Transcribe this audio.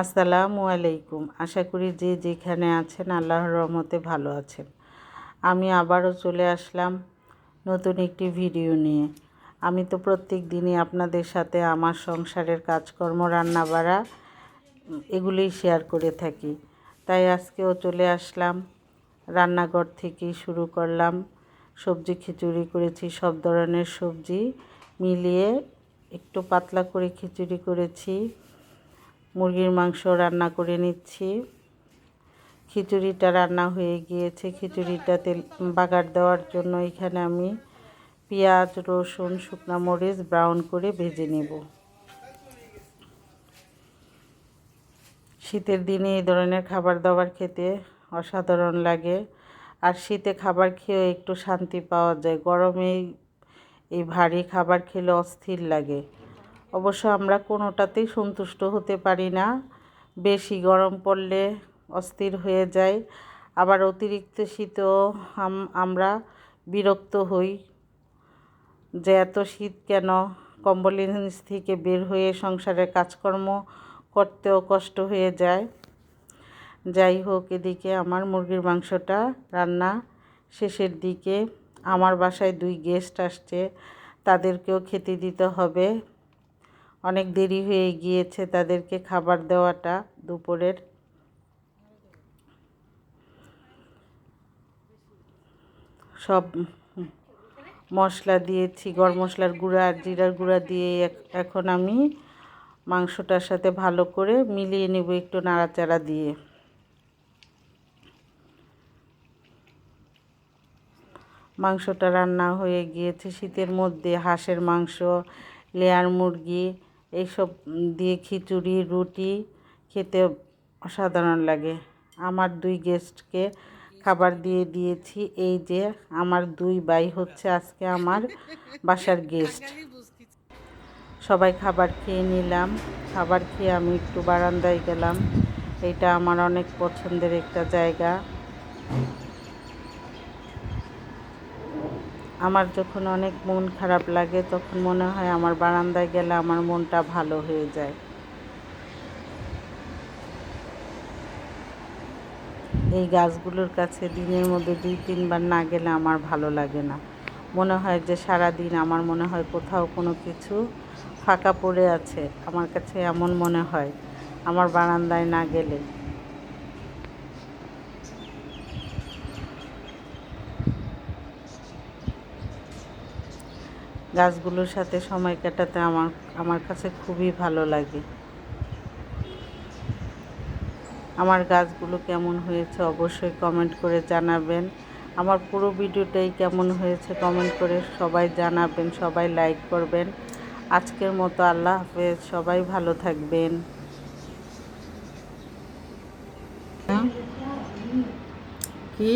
আসসালামু আলাইকুম। আশা করি যে যেখানে আছেন আল্লাহর রহমতে ভালো আছেন। আমি আবারও চলে আসলাম নতুন একটি ভিডিও নিয়ে। আমি তো প্রত্যেক দিনই আপনাদের সাথে আমার সংসারের কাজকর্ম রান্নাবাড়া এগুলোই শেয়ার করে থাকি। তাই আজকেও চলে আসলাম, রান্নাঘর থেকেই শুরু করলাম। সবজি খিচুড়ি করেছি, সব ধরনের সবজি মিলিয়ে একটু পাতলা করে খিচুড়ি করেছি। মুরগির মাংস রান্না করে নিচ্ছি। খিচুড়িটা রান্না হয়ে গিয়েছে। খিচুড়িটা তেল বাগার দেওয়ার জন্য এখানে আমি পেঁয়াজ, রসুন, শুকনা মরিচ ব্রাউন করে ভেজে নেব। শীতের দিনে এই ধরনের খাবার দাবার খেতে অসাধারণ লাগে। আর শীতে খাবার খেয়েও একটু শান্তি পাওয়া যায়। গরমে এই ভারী খাবার খেলে অস্থির লাগে। অবশ্য আমরা কোনোটাতেই সন্তুষ্ট হতে পারি না। বেশি গরম পড়লে অস্থির হয়ে যায়, আবার অতিরিক্ত শীতেও আমরা বিরক্ত হই যে এত শীত কেন, কম্বলের নিচ থেকে বের হয়ে সংসারের কাজকর্ম করতেও কষ্ট হয়ে যায়। যাই হোক, এদিকে আমার মুরগির মাংসটা রান্না শেষের দিকে। আমার বাসায় 2 গেস্ট আসছে, তাদেরকেও খেতে দিতে হবে। অনেক দেরি হয়ে গিয়েছে তাদেরকে খাবার দেওয়াটা দুপুরের। সব মশলা দিয়েছি, গরম মশলার গুঁড়া আর জিরার গুঁড়া দিয়ে এখন আমি মাংসটার সাথে ভালো করে মিলিয়ে নেব একটু নাড়াচাড়া দিয়ে। মাংসটা রান্না হয়ে গিয়েছে। শীতের মধ্যে হাঁসের মাংস, লেয়ার মুরগি এইসব দিয়ে খিচুড়ি, রুটি খেতে অসাধারণ লাগে। আমার 2 গেস্টকে খাবার দিয়ে দিয়েছি। এই যে আমার 2 ভাই হচ্ছে আজকে আমার বাসার গেস্ট। সবাই খাবার খেয়ে নিলাম। খাবার খেয়ে আমি একটু বারান্দায় গেলাম। এটা আমার অনেক পছন্দের একটা জায়গা। আমার যখন অনেক মন খারাপ লাগে তখন মনে হয় আমার বারান্দায় গেলে আমার মনটা ভালো হয়ে যায়। এই গাছগুলোর কাছে দিনের মধ্যে 2-3 বার না গেলে আমার ভালো লাগে না। মনে হয় যে সারা দিন আমার মনে হয় কোথাও কোনো কিছু ফাঁকা পড়ে আছে। আমার কাছে এমন মনে হয় আমার বারান্দায় না গেলে। গাছগুলোর সাথে সময় কাটাতে আমার কাছে খুবই ভালো লাগে। আমার গাছগুলো কেমন হয়েছে অবশ্যই কমেন্ট করে জানাবেন। আমার পুরো ভিডিওটাই কেমন হয়েছে কমেন্ট করে সবাই জানাবেন, সবাই লাইক করবেন। আজকের মতো আল্লাহ হাফেজ, সবাই ভালো থাকবেন। কি